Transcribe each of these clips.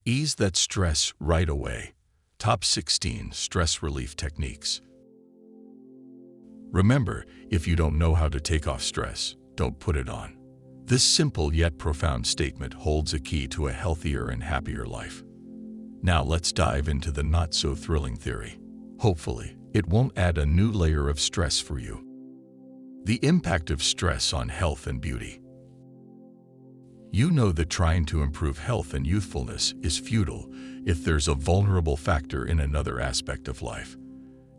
Ease that stress right away. Top 16 stress relief techniques. Remember, if you don't know how to take off stress, don't put it on. This simple yet profound statement holds a key to a healthier and happier life. Now let's dive into the not-so-thrilling theory. Hopefully, it won't add a new layer of stress for you. The impact of stress on health and beauty. You know that trying to improve health and youthfulness is futile if there's a vulnerable factor in another aspect of life.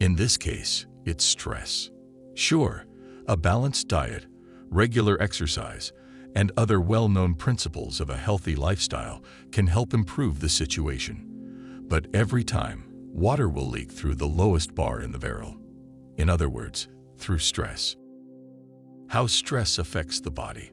In this case, it's stress. Sure, a balanced diet, regular exercise, and other well-known principles of a healthy lifestyle can help improve the situation. But every time, water will leak through the lowest bar in the barrel. In other words, through stress. How stress affects the body.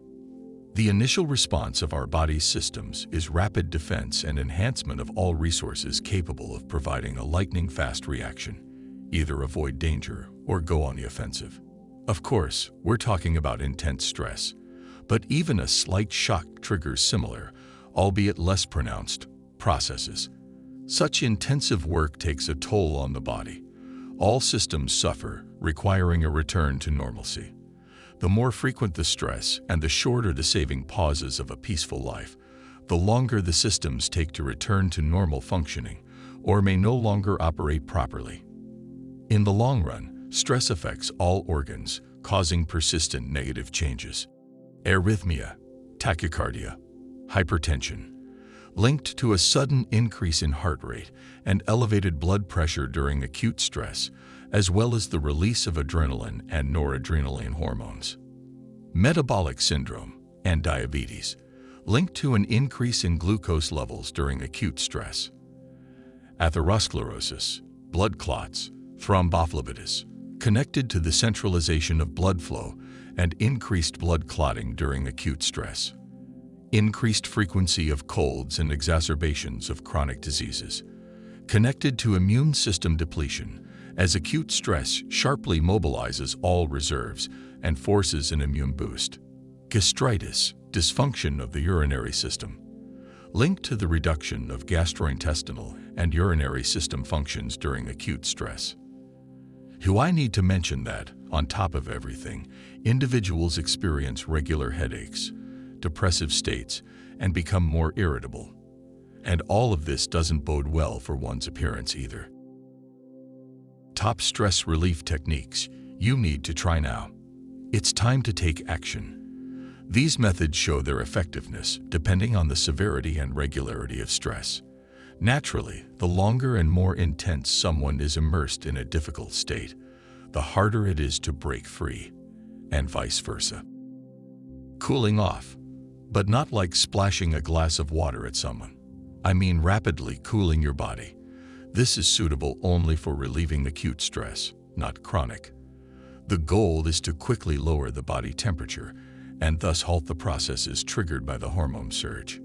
The initial response of our body's systems is rapid defense and enhancement of all resources capable of providing a lightning-fast reaction. Either avoid danger or go on the offensive. Of course, we're talking about intense stress, but even a slight shock triggers similar, albeit less pronounced, processes. Such intensive work takes a toll on the body. All systems suffer, requiring a return to normalcy. The more frequent the stress and the shorter the saving pauses of a peaceful life, the longer the systems take to return to normal functioning or may no longer operate properly. In the long run, stress affects all organs, causing persistent negative changes. Arrhythmia, tachycardia, hypertension, linked to a sudden increase in heart rate and elevated blood pressure during acute stress, as well as the release of adrenaline and noradrenaline hormones. Metabolic syndrome and diabetes, linked to an increase in glucose levels during acute stress. Atherosclerosis, blood clots, thrombophlebitis, connected to the centralization of blood flow and increased blood clotting during acute stress. Increased frequency of colds and exacerbations of chronic diseases, connected to immune system depletion, as acute stress sharply mobilizes all reserves and forces an immune boost. Gastritis, dysfunction of the urinary system, linked to the reduction of gastrointestinal and urinary system functions during acute stress. I need to mention that, on top of everything, individuals experience regular headaches, depressive states, and become more irritable. And all of this doesn't bode well for one's appearance either. Top stress relief techniques you need to try now. It's time to take action. These methods show their effectiveness depending on the severity and regularity of stress. Naturally, the longer and more intense someone is immersed in a difficult state, the harder it is to break free, and vice versa. Cooling off, but not like splashing a glass of water at someone. I mean rapidly cooling your body. This is suitable only for relieving acute stress, not chronic. The goal is to quickly lower the body temperature and thus halt the processes triggered by the hormone surge.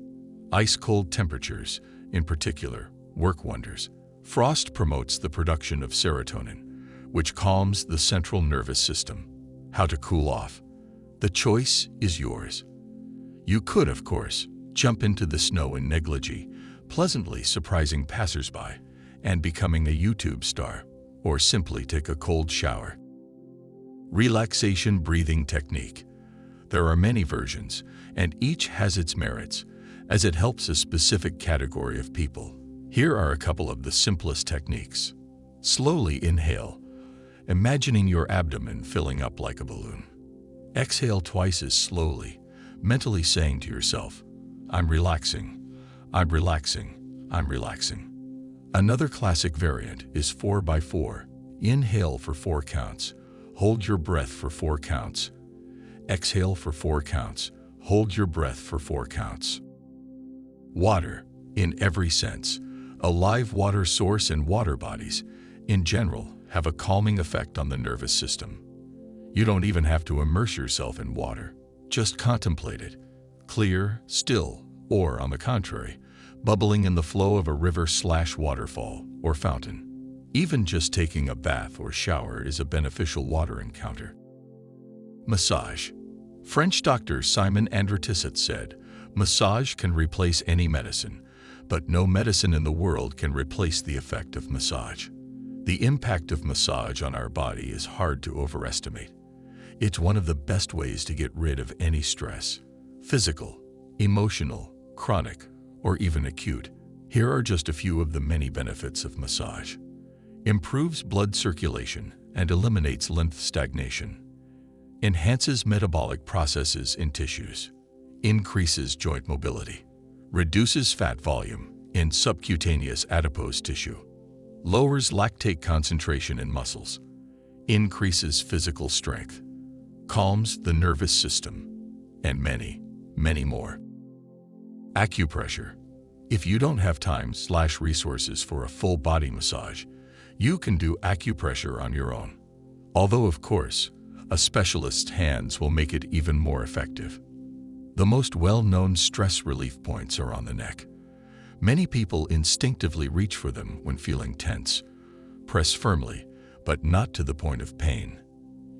Ice-cold temperatures, in particular, work wonders. Frost promotes the production of serotonin, which calms the central nervous system. How to cool off? The choice is yours. You could, of course, jump into the snow in negligee, pleasantly surprising passersby and becoming a YouTube star, or simply take a cold shower. Relaxation breathing technique. There are many versions, and each has its merits, as it helps a specific category of people. Here are a couple of the simplest techniques. Slowly inhale, imagining your abdomen filling up like a balloon. Exhale twice as slowly, mentally saying to yourself, "I'm relaxing, I'm relaxing, I'm relaxing." Another classic variant is 4x4. Inhale for 4 counts, hold your breath for 4 counts. Exhale for 4 counts, hold your breath for 4 counts. Water, in every sense. A live water source and water bodies, in general, have a calming effect on the nervous system. You don't even have to immerse yourself in water. Just contemplate it. Clear, still, or, on the contrary, bubbling in the flow of a river/waterfall or fountain. Even just taking a bath or shower is a beneficial water encounter. Massage. French doctor Simon Andretisset said, "Massage can replace any medicine, but no medicine in the world can replace the effect of massage. The impact of massage on our body is hard to overestimate. It's one of the best ways to get rid of any stress, physical, emotional, chronic, or even acute. Here are just a few of the many benefits of massage. Improves blood circulation and eliminates lymph stagnation. Enhances metabolic processes in tissues. Increases joint mobility. Reduces fat volume in subcutaneous adipose tissue. Lowers lactate concentration in muscles. Increases physical strength. Calms the nervous system. And many, many more. Acupressure. If you don't have time/resources for a full body massage, you can do acupressure on your own. Although, of course, a specialist's hands will make it even more effective. The most well-known stress relief points are on the neck. Many people instinctively reach for them when feeling tense. Press firmly, but not to the point of pain.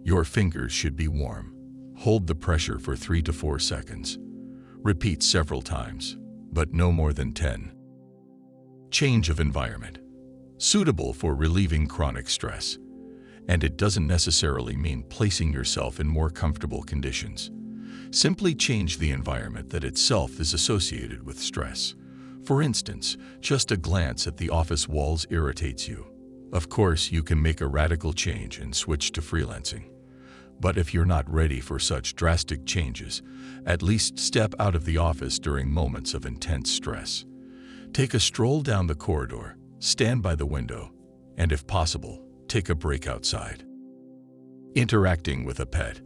Your fingers should be warm. Hold the pressure for 3 to 4 seconds. Repeat several times, but no more than 10. Change of environment. Suitable for relieving chronic stress. And it doesn't necessarily mean placing yourself in more comfortable conditions. Simply change the environment that itself is associated with stress. For instance, just a glance at the office walls irritates you. Of course, you can make a radical change and switch to freelancing. But if you're not ready for such drastic changes, at least step out of the office during moments of intense stress. Take a stroll down the corridor, stand by the window, and if possible, take a break outside. Interacting with a pet.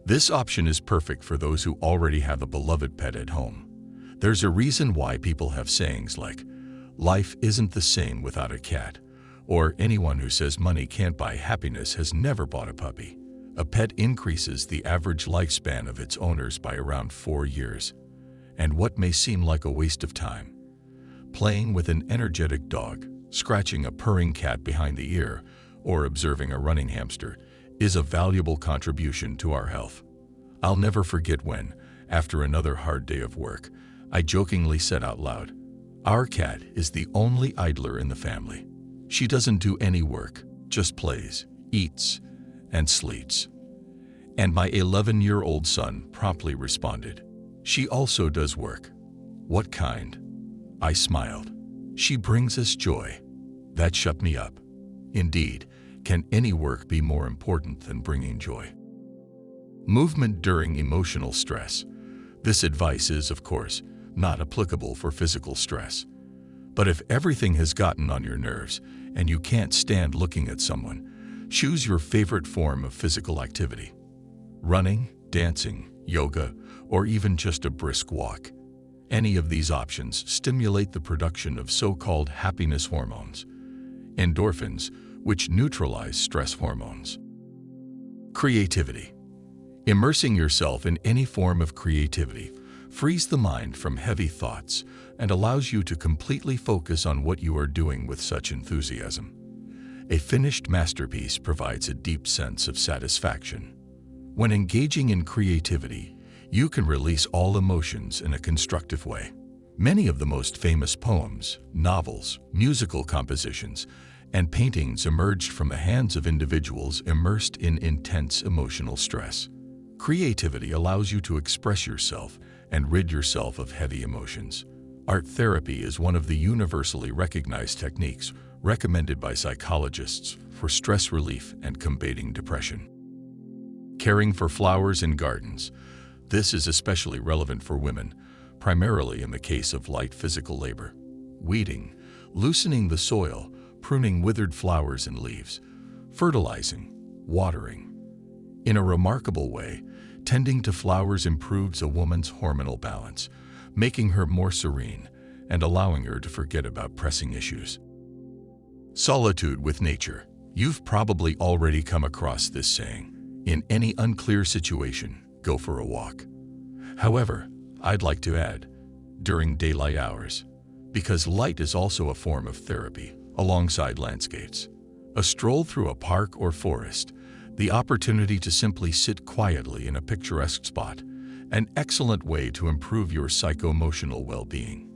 This option is perfect for those who already have a beloved pet at home. There's a reason why people have sayings like, "Life isn't the same without a cat," or "Anyone who says money can't buy happiness has never bought a puppy." A pet increases the average lifespan of its owners by around 4 years. And what may seem like a waste of time, playing with an energetic dog, scratching a purring cat behind the ear, or observing a running hamster, is a valuable contribution to our health. I'll never forget when, after another hard day of work, I jokingly said out loud, "Our cat is the only idler in the family. She doesn't do any work, just plays, eats, and sleeps." And my 11-year-old son promptly responded, "She also does work." "What kind?" I smiled. "She brings us joy." That shut me up. Indeed, can any work be more important than bringing joy? Movement during emotional stress. This advice is, of course, not applicable for physical stress. But if everything has gotten on your nerves and you can't stand looking at someone, choose your favorite form of physical activity. Running, dancing, yoga, or even just a brisk walk. Any of these options stimulate the production of so-called happiness hormones, endorphins, which neutralize stress hormones. Creativity. Immersing yourself in any form of creativity frees the mind from heavy thoughts and allows you to completely focus on what you are doing with such enthusiasm. A finished masterpiece provides a deep sense of satisfaction. When engaging in creativity, you can release all emotions in a constructive way. Many of the most famous poems, novels, musical compositions, and paintings emerged from the hands of individuals immersed in intense emotional stress. Creativity allows you to express yourself and rid yourself of heavy emotions. Art therapy is one of the universally recognized techniques recommended by psychologists for stress relief and combating depression. Caring for flowers and gardens. This is especially relevant for women, primarily in the case of light physical labor. Weeding, loosening the soil, pruning withered flowers and leaves, fertilizing, watering. In a remarkable way, tending to flowers improves a woman's hormonal balance, making her more serene and allowing her to forget about pressing issues. Solitude with nature. You've probably already come across this saying. In any unclear situation, go for a walk. However, I'd like to add, during daylight hours, because light is also a form of therapy alongside landscapes. A stroll through a park or forest, the opportunity to simply sit quietly in a picturesque spot, an excellent way to improve your psycho-emotional well-being.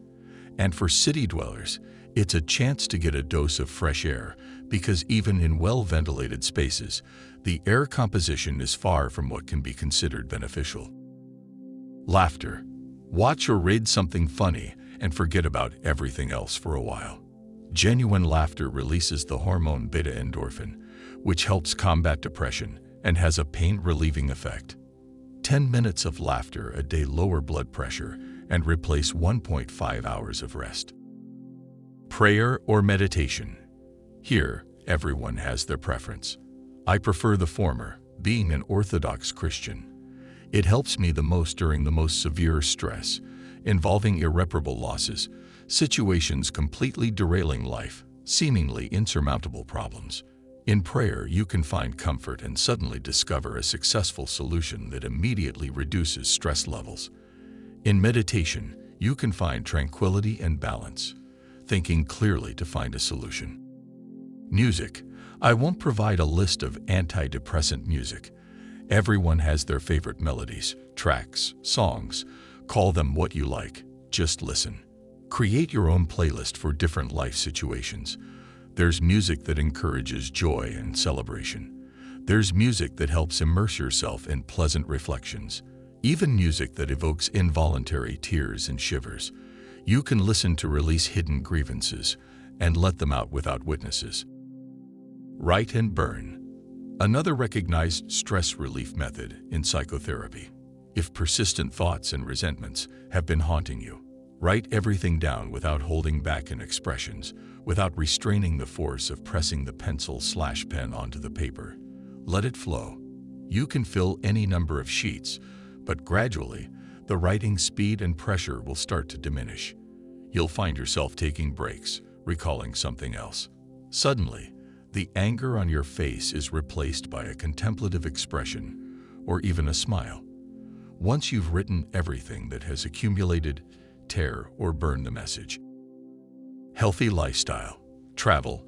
And for city dwellers, it's a chance to get a dose of fresh air because even in well-ventilated spaces, the air composition is far from what can be considered beneficial. Laughter. Watch or read something funny and forget about everything else for a while. Genuine laughter releases the hormone beta-endorphin, which helps combat depression and has a pain-relieving effect. 10 minutes of laughter a day lower blood pressure and replace 1.5 hours of rest. Prayer or meditation. Here, everyone has their preference. I prefer the former, being an Orthodox Christian. It helps me the most during the most severe stress, involving irreparable losses, situations completely derailing life, seemingly insurmountable problems. In prayer, you can find comfort and suddenly discover a successful solution that immediately reduces stress levels. In meditation, you can find tranquility and balance, thinking clearly to find a solution. Music. I won't provide a list of antidepressant music. Everyone has their favorite melodies, tracks, songs. Call them what you like. Just listen. Create your own playlist for different life situations. There's music that encourages joy and celebration. There's music that helps immerse yourself in pleasant reflections. Even music that evokes involuntary tears and shivers. You can listen to release hidden grievances and let them out without witnesses. Write and burn. Another recognized stress relief method in psychotherapy. If persistent thoughts and resentments have been haunting you, write everything down without holding back in expressions, without restraining the force of pressing the pencil/pen onto the paper. Let it flow. You can fill any number of sheets, but gradually, the writing speed and pressure will start to diminish. You'll find yourself taking breaks, recalling something else. Suddenly, the anger on your face is replaced by a contemplative expression, or even a smile. Once you've written everything that has accumulated, tear or burn the message. Healthy lifestyle, travel,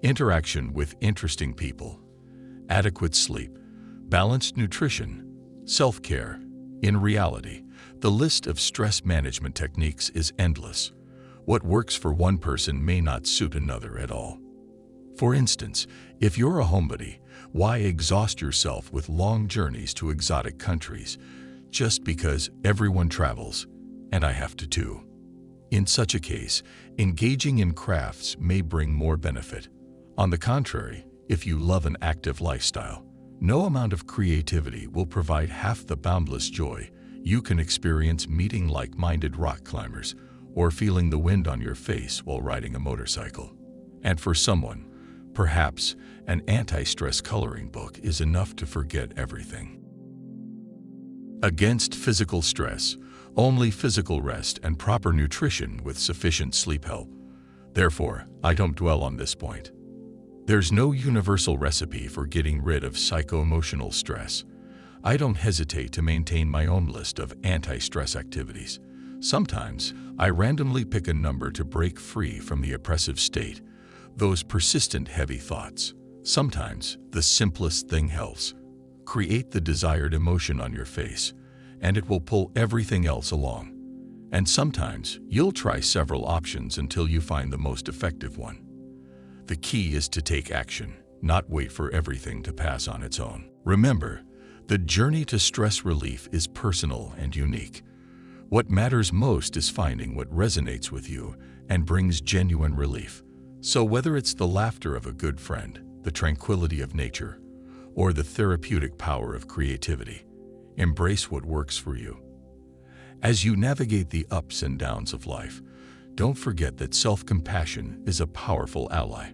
interaction with interesting people, adequate sleep, balanced nutrition, self-care. In reality, the list of stress management techniques is endless. What works for one person may not suit another at all. For instance, if you're a homebody, why exhaust yourself with long journeys to exotic countries just because everyone travels, and I have to too? In such a case, engaging in crafts may bring more benefit. On the contrary, if you love an active lifestyle, no amount of creativity will provide half the boundless joy you can experience meeting like-minded rock climbers or feeling the wind on your face while riding a motorcycle. And for someone, perhaps an anti-stress coloring book is enough to forget everything. Against physical stress, only physical rest and proper nutrition with sufficient sleep help. Therefore, I don't dwell on this point. There's no universal recipe for getting rid of psycho-emotional stress. I don't hesitate to maintain my own list of anti-stress activities. Sometimes, I randomly pick a number to break free from the oppressive state, those persistent heavy thoughts. Sometimes, the simplest thing helps. Create the desired emotion on your face, and it will pull everything else along. And sometimes, you'll try several options until you find the most effective one. The key is to take action, not wait for everything to pass on its own. Remember, the journey to stress relief is personal and unique. What matters most is finding what resonates with you and brings genuine relief. So whether it's the laughter of a good friend, the tranquility of nature, or the therapeutic power of creativity, embrace what works for you. As you navigate the ups and downs of life, don't forget that self-compassion is a powerful ally.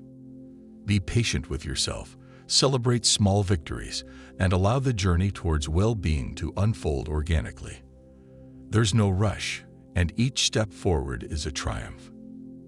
Be patient with yourself, celebrate small victories, and allow the journey towards well-being to unfold organically. There's no rush, and each step forward is a triumph.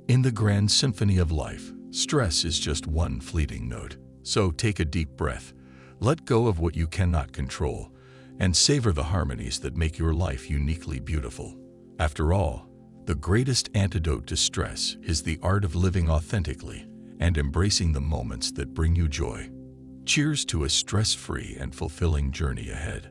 In the grand symphony of life, stress is just one fleeting note. So take a deep breath, let go of what you cannot control, and savor the harmonies that make your life uniquely beautiful. After all, the greatest antidote to stress is the art of living authentically and embracing the moments that bring you joy. Cheers to a stress-free and fulfilling journey ahead.